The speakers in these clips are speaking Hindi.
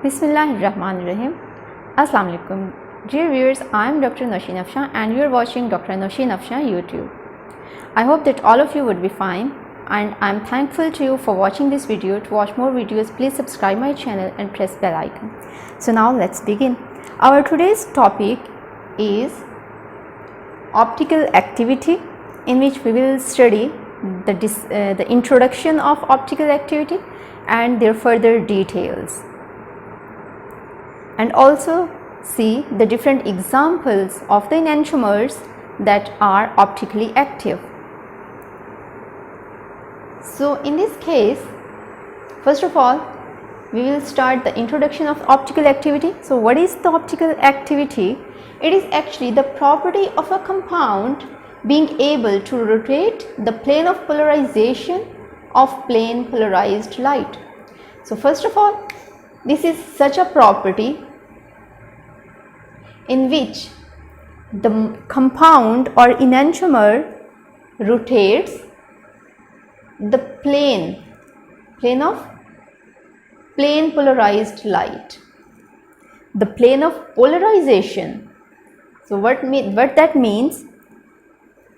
Bismillahirrahmanirrahim. Assalamu alaikum. Dear viewers, I am Dr. Nosheen Afshan and you are watching Dr. Nosheen Afshan YouTube. I hope that all of you would be fine, and I am thankful to you for watching this video. To watch more videos, please subscribe my channel and press bell icon. So now let's begin. Our today's topic is optical activity, in which we will study the introduction of optical activity and their further details, and also see the different examples of the enantiomers that are optically active. So in this case, first of all, we will start the introduction of optical activity. So what is the optical activity? It is actually the property of a compound being able to rotate the plane of polarization of plane polarized light. So first of all, this is such a property in which the compound or enantiomer rotates the plane of plane polarized light, the plane of polarization. So what that means?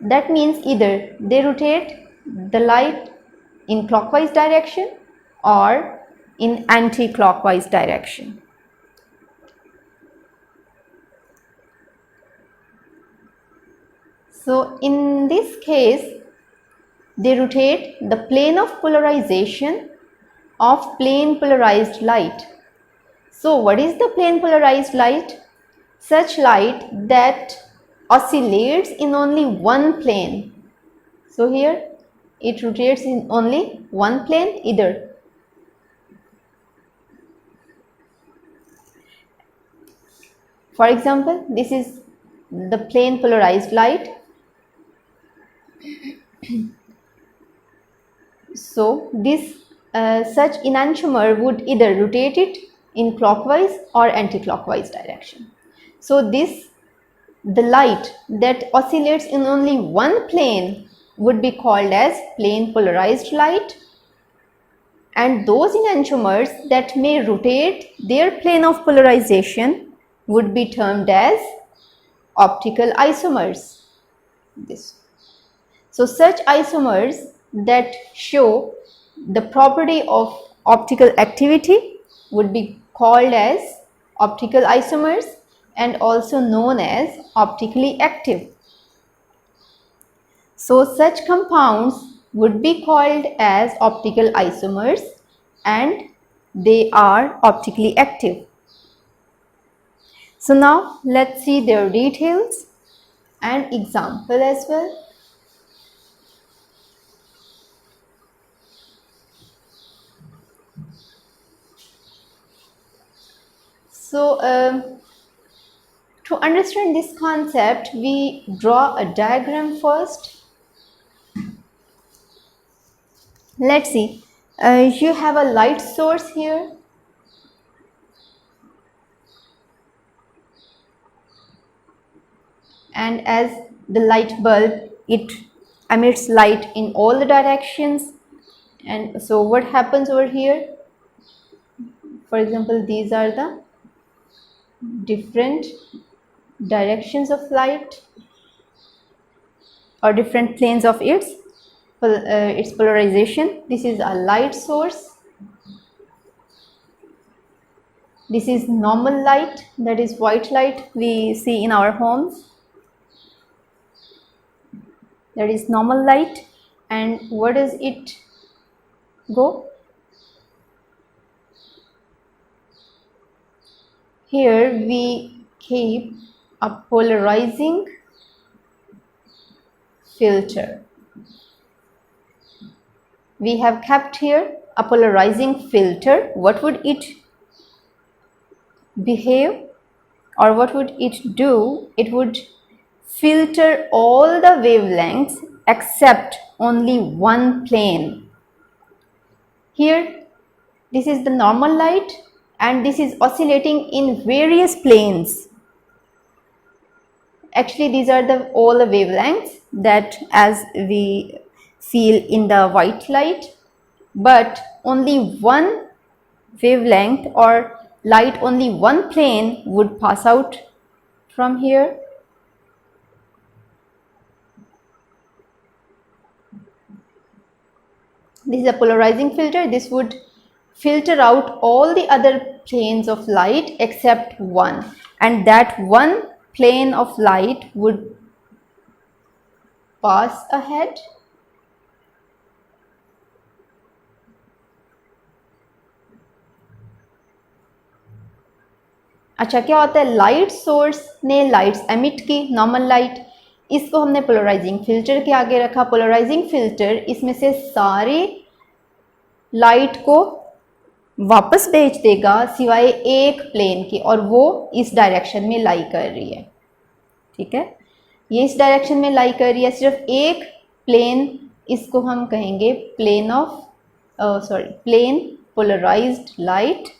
That means either they rotate the light in clockwise direction or in anti-clockwise direction. So in this case, they rotate the plane of polarization of plane polarized light. So what is the plane polarized light? Such light that oscillates in only one plane. So here it rotates in only one plane, either for example, this is the plane polarized light. So this such enantiomer would either rotate it in clockwise or anti-clockwise direction. So the light that oscillates in only one plane would be called as plane polarized light, and those enantiomers that may rotate their plane of polarization would be termed as optical isomers. So such isomers that show the property of optical activity would be called as optical isomers and also known as optically active. So such compounds would be called as optical isomers and they are optically active. So now let's see their details and example as well. So to understand this concept, we draw a diagram first. Let's see, you have a light source here. And as the light bulb, it emits light in all the directions. And so what happens over here? For example, these are the different directions of light or different planes of its polarization. This is a light source. This is normal light, that is white light we see in our homes. That is normal light. And where does it go? Here we keep a polarizing filter. We have kept here a polarizing filter. What would it behave, or what would it do? It would filter all the wavelengths except only one plane. Here this is the normal light and this is oscillating in various planes. Actually these are all the wavelengths that as we feel in the white light. but only one wavelength or light, only one plane would pass out from here. This is a polarizing filter. This would filter out all the other planes of light except one, and that one plane of light would pass ahead. अच्छा, क्या होता है, लाइट सोर्स ने लाइट्स एमिट की, नॉर्मल लाइट, इसको हमने पोलराइजिंग फिल्टर के आगे रखा। पोलराइजिंग फिल्टर इसमें से सारी लाइट को वापस भेज देगा सिवाय एक प्लेन के, और वो इस डायरेक्शन में लाई कर रही है। ठीक है, ये इस डायरेक्शन में लाई कर रही है, सिर्फ एक प्लेन, इसको हम कहेंगे plane of plane polarized light.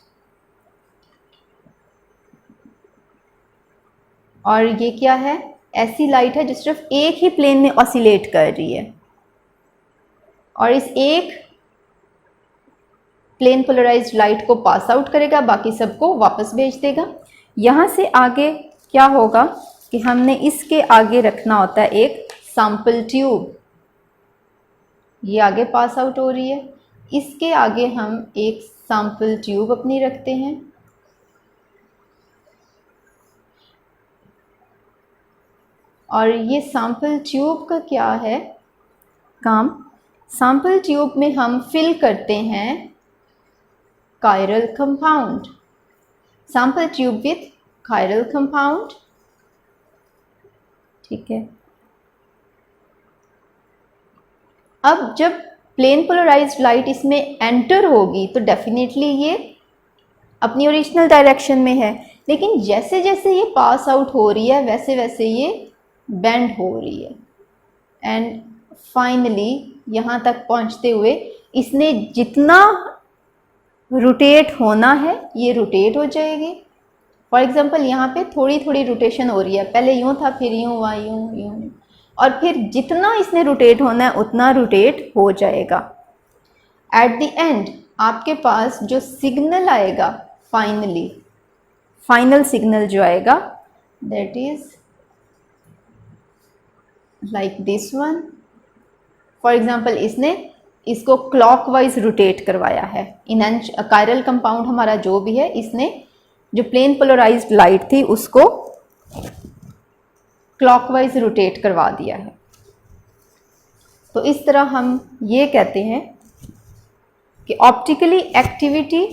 और ये क्या है, ऐसी लाइट है जो सिर्फ एक ही प्लेन में ऑसिलेट कर रही है, और इस एक प्लेन पोलराइज्ड लाइट को पास आउट करेगा, बाकी सबको वापस भेज देगा। यहाँ से आगे क्या होगा कि हमने इसके आगे रखना होता है एक सैंपल ट्यूब। ये आगे पास आउट हो रही है, इसके आगे हम एक सैंपल ट्यूब अपनी रखते हैं। और ये सैंपल ट्यूब का क्या है काम, सैंपल ट्यूब में हम फिल करते हैं chiral compound, sample tube with chiral compound। ठीक है, अब जब प्लेन पोलराइज्ड लाइट इसमें एंटर होगी तो डेफिनेटली ये अपनी ओरिजिनल डायरेक्शन में है, लेकिन जैसे जैसे ये पास आउट हो रही है वैसे वैसे ये बेंड हो रही है, एंड फाइनली यहाँ तक पहुँचते हुए इसने जितना रोटेट होना है ये रोटेट हो जाएगी। फॉर एग्जांपल यहाँ पे थोड़ी थोड़ी रोटेशन हो रही है, पहले यूँ था, फिर यूँ हुआ, यूँ यूँ, और फिर जितना इसने रोटेट होना है उतना रोटेट हो जाएगा। एट द एंड आपके पास जो सिग्नल आएगा, फाइनल सिग्नल जो आएगा, that is like this one. For example इसने इसको क्लॉकवाइज रोटेट करवाया है। कायरल कंपाउंड हमारा जो भी है, इसने जो प्लेन पोलराइज्ड लाइट थी उसको क्लॉकवाइज रोटेट करवा दिया है। तो इस तरह हम ये कहते हैं कि ऑप्टिकली एक्टिविटी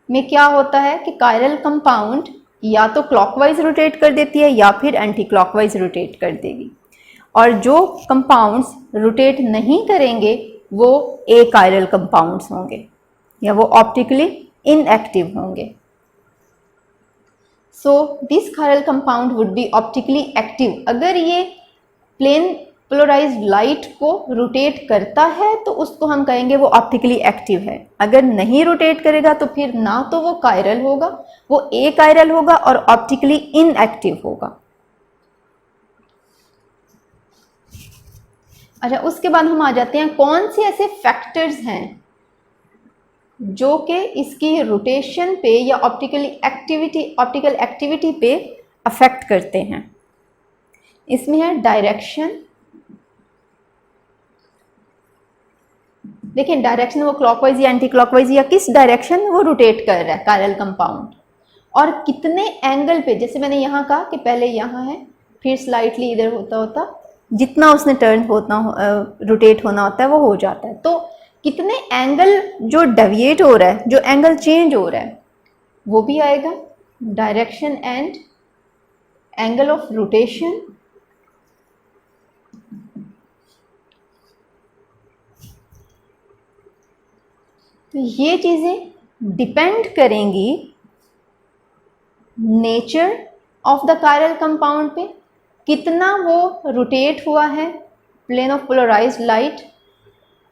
में क्या होता है कि कायरल कंपाउंड या तो क्लॉकवाइज रोटेट कर देती है या फिर एंटी क्लॉकवाइज रोटेट कर देगी, और जो कंपाउंड्स रोटेट नहीं करेंगे वो अकायरल कंपाउंड्स होंगे या वो ऑप्टिकली इनएक्टिव होंगे। So this chiral compound would be optically active. अगर ये प्लेन पोलराइज्ड लाइट को रोटेट करता है तो उसको हम कहेंगे वो ऑप्टिकली एक्टिव है। अगर नहीं रोटेट करेगा तो फिर ना तो वो कायरल होगा, वो अकायरल होगा और ऑप्टिकली इनएक्टिव होगा। अच्छा, उसके बाद हम आ जाते हैं कौन से ऐसे फैक्टर्स हैं जो कि इसकी रोटेशन पे या ऑप्टिकल एक्टिविटी पे अफेक्ट करते हैं। इसमें है डायरेक्शन। देखिए डायरेक्शन वो क्लॉकवाइज या एंटी क्लॉकवाइज या किस डायरेक्शन में वो रोटेट कर रहा है कायरल कंपाउंड, और कितने एंगल पे। जैसे मैंने यहाँ कहा कि पहले यहाँ है, फिर स्लाइटली इधर होता होता जितना उसने टर्न होता रोटेट होना होता है वो हो जाता है। तो कितने एंगल जो डेविएट हो रहा है, जो एंगल चेंज हो रहा है, वो भी आएगा direction and angle of rotation. तो ये चीज़ें डिपेंड करेंगी nature of the chiral compound पे, कितना वो रोटेट हुआ है, प्लेन ऑफ पोलराइज्ड लाइट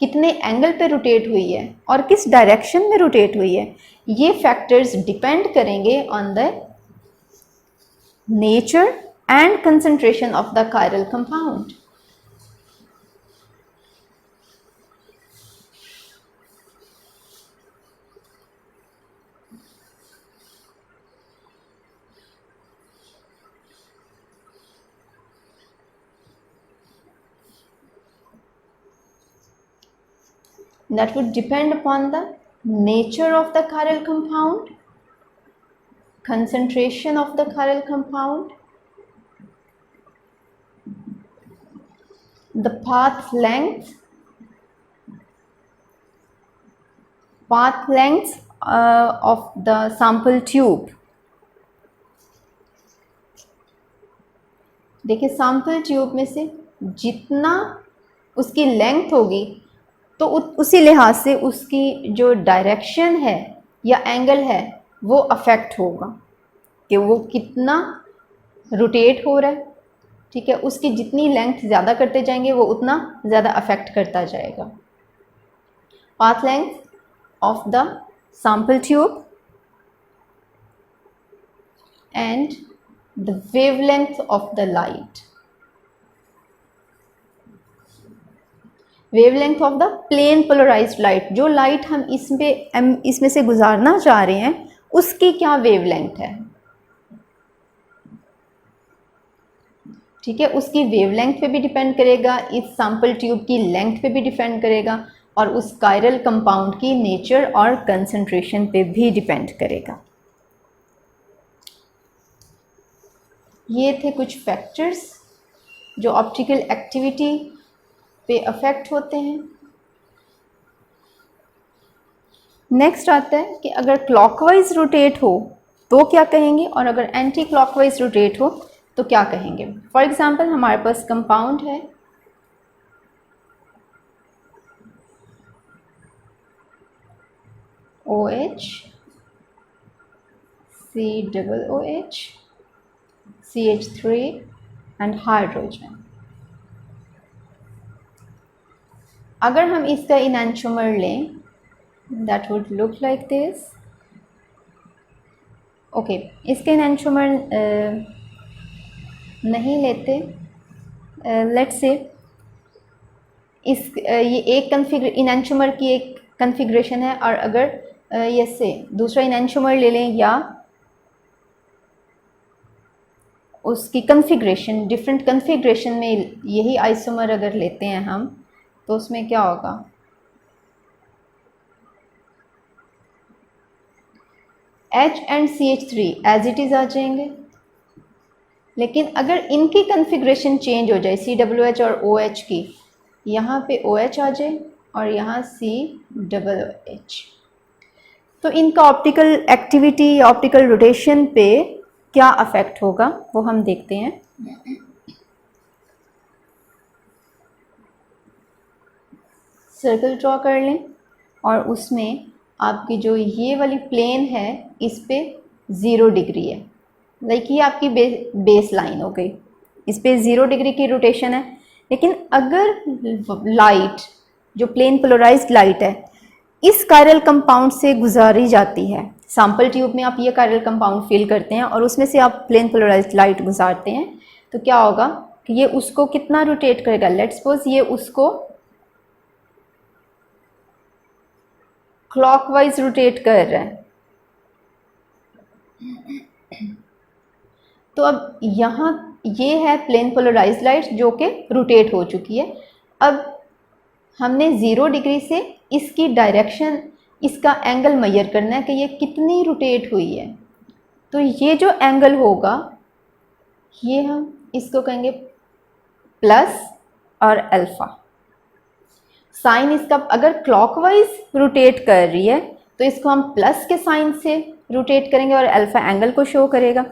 कितने एंगल पे रोटेट हुई है और किस डायरेक्शन में रोटेट हुई है। ये फैक्टर्स डिपेंड करेंगे on the nature and concentration of the chiral compound. that would depend upon the nature of the chiral compound, concentration of the chiral compound, the path length of the sample tube. देखिए सैंपल ट्यूब में से जितना उसकी लेंथ होगी तो उसी लिहाज से उसकी जो डायरेक्शन है या एंगल है वो अफेक्ट होगा कि वो कितना रोटेट हो रहा है, ठीक है। उसकी जितनी लेंथ ज़्यादा करते जाएंगे वो उतना ज़्यादा अफेक्ट करता जाएगा। Path length of the sample tube and the wavelength of the light, wavelength of the plane polarized light, जो लाइट हम इसमें से गुजारना चाह रहे हैं उसकी क्या वेवलेंथ है, ठीक है। उसकी वेवलेंथ पे भी डिपेंड करेगा, इस सैंपल ट्यूब की लेंथ पे भी डिपेंड करेगा और उस कायरल कंपाउंड की नेचर और कंसंट्रेशन पे भी डिपेंड करेगा। ये थे कुछ फैक्टर्स जो ऑप्टिकल एक्टिविटी पे अफेक्ट होते हैं। नेक्स्ट आता है कि अगर क्लॉकवाइज रोटेट हो तो क्या कहेंगे और अगर एंटी क्लॉकवाइज रोटेट हो तो क्या कहेंगे। फॉर एग्जांपल हमारे पास कंपाउंड है OH, COOH, CH3 and hydrogen. अगर हम इसका इनैंचोमर लें that would look like this. Okay, इसके इनैंचोमर नहीं लेते, लेट्स से ये एक इनैंचोमर की एक कन्फिग्रेशन है और अगर ये से दूसरा इनैंचोमर ले लें या उसकी कन्फिग्रेशन डिफरेंट कन्फिग्रेशन में यही आइसोमर अगर लेते हैं हम तो उसमें क्या होगा, H and CH3 as it is आ जाएंगे। लेकिन अगर इनकी कन्फिग्रेशन चेंज हो जाए COOH और OH की, यहाँ पे OH आ जाए और यहाँ COOH, तो इनका ऑप्टिकल एक्टिविटी ऑप्टिकल रोटेशन पे क्या अफेक्ट होगा वो हम देखते हैं। सर्कल ड्रॉ कर लें और उसमें आपकी जो ये वाली प्लेन है इस पे 0 डिग्री है, लाइक ये आपकी बेस लाइन हो गई, इस पे 0 डिग्री की रोटेशन है। लेकिन अगर लाइट जो प्लेन पोलराइज्ड लाइट है इस कायरल कंपाउंड से गुजारी जाती है, सैंपल ट्यूब में आप ये कायरल कंपाउंड फिल करते हैं और उसमें से आप प्लेन पोलराइज्ड लाइट गुजारते हैं, तो क्या होगा कि ये उसको कितना रोटेट करेगा। लेट्स सपोज ये उसको क्लॉकवाइज रोटेट कर रहा है, तो अब यहाँ ये है प्लेन पोलराइज्ड लाइट जो कि रोटेट हो चुकी है। अब हमने 0 डिग्री से इसकी डायरेक्शन इसका एंगल मेजर करना है कि ये कितनी रोटेट हुई है। तो ये जो एंगल होगा ये हम इसको कहेंगे प्लस और अल्फ़ा। साइन इसका अगर क्लॉकवाइज रोटेट कर रही है तो इसको हम प्लस के साइन से रोटेट करेंगे और अल्फ़ा एंगल को शो करेगा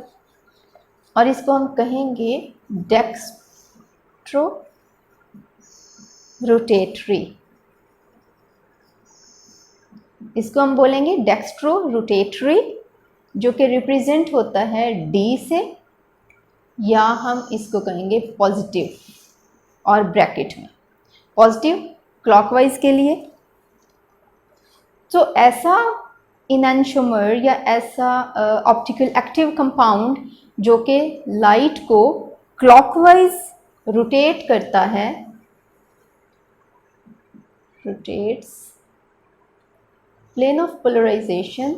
और इसको हम कहेंगे डेक्स्ट्रो रोटेटरी। इसको हम बोलेंगे डेक्स्ट्रो रोटेटरी जो कि रिप्रेजेंट होता है D से, या हम इसको कहेंगे पॉजिटिव और ब्रैकेट में पॉजिटिव क्लॉकवाइज के लिए। तो ऐसा इनैंचोमर या ऐसा ऑप्टिकल एक्टिव कंपाउंड जो कि लाइट को क्लॉकवाइज रोटेट करता है, rotates plane of polarization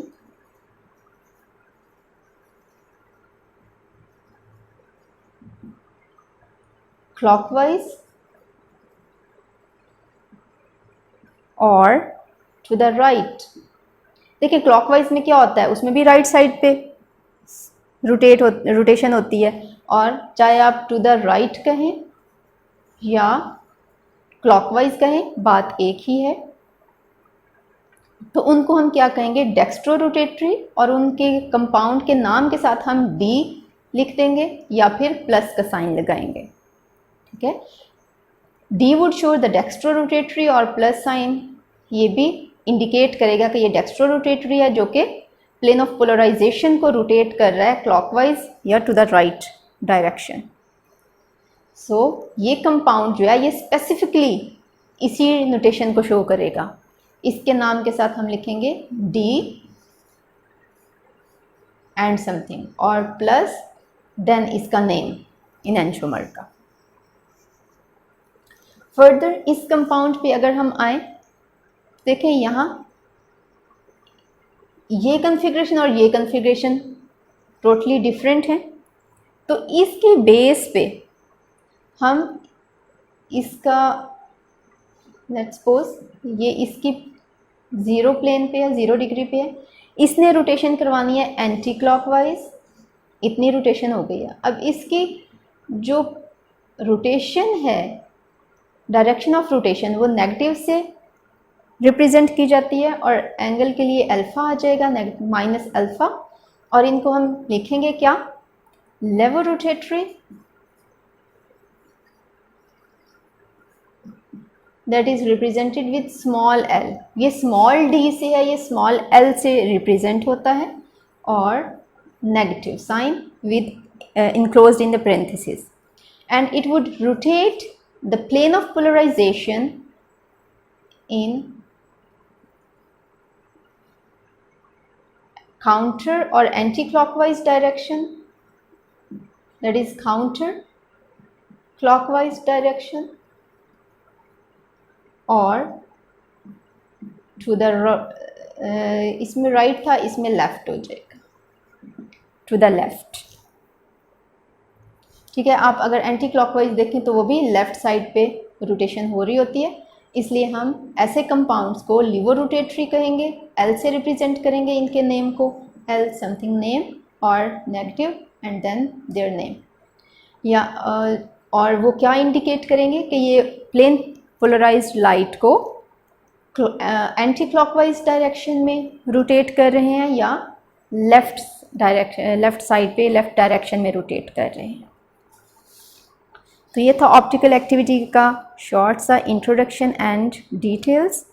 clockwise और टू द राइट। देखिए क्लॉकवाइज में क्या होता है, उसमें भी राइट साइड पे रोटेशन होती है, और चाहे आप टू द राइट कहें या क्लॉकवाइज कहें बात एक ही है। तो उनको हम क्या कहेंगे, डेक्स्ट्रो रोटेटरी, और उनके कंपाउंड के नाम के साथ हम डी लिख देंगे या फिर प्लस का साइन लगाएंगे। ठीक है, D would show the dextro rotatory और प्लस साइन ये भी इंडिकेट करेगा कि ये डेक्स्ट्रो रोटेटरी है जो कि प्लेन ऑफ पोलराइजेशन को रोटेट कर रहा है क्लॉकवाइज या टू द राइट डायरेक्शन। सो ये कंपाउंड जो है ये स्पेसिफिकली इसी नोटेशन को शो करेगा। इसके नाम के साथ हम लिखेंगे डी एंड समथिंग और प्लस देन इसका नेम इनैंशोमर का। फर्दर इस कंपाउंड पे अगर हम आए, देखें यहाँ ये कन्फिग्रेशन और ये कन्फिग्रेशन टोटली डिफरेंट है। तो इसके बेस पे हम इसका लेट्स सपोज ये इसकी 0 प्लेन पे है, 0 डिग्री पे है, इसने रोटेशन करवानी है एंटी क्लॉकवाइज, इतनी रोटेशन हो गई है। अब इसकी जो रोटेशन है, डायरेक्शन ऑफ रोटेशन, वो नेगेटिव से रिप्रेजेंट की जाती है और एंगल के लिए अल्फ़ा आ जाएगा, माइनस अल्फ़ा, और इनको हम लिखेंगे क्या, levo rotatory, that is represented with small L. ये स्मॉल डी से है, ये स्मॉल एल से रिप्रेजेंट होता है, और negative sign with enclosed in the parenthesis, and it would rotate the plane of polarization in counter or anti-clockwise direction, that is counter clockwise direction, और to the इसमें राइट था, इसमें लेफ्ट हो जाएगा, टू द लेफ्ट। ठीक है, आप अगर एंटी क्लॉकवाइज देखें तो वो भी लेफ़्ट साइड पे रोटेशन हो रही होती है, इसलिए हम ऐसे कंपाउंड्स को लिवो रोटेटरी कहेंगे, एल से रिप्रेजेंट करेंगे इनके नेम को, एल समथिंग नेम और negative and then their name, या और वो क्या इंडिकेट करेंगे कि ये प्लेन पोलराइज्ड लाइट को एंटी क्लॉकवाइज डायरेक्शन में रोटेट कर रहे हैं या लेफ़्ट साइड पे लेफ़्ट डायरेक्शन में रोटेट कर रहे हैं। तो ये था ऑप्टिकल एक्टिविटी का शॉर्ट सा introduction and details.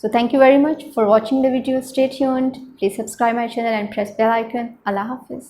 So thank you very much for watching the video. Stay tuned. Please subscribe my channel and press bell icon. Allah Hafiz.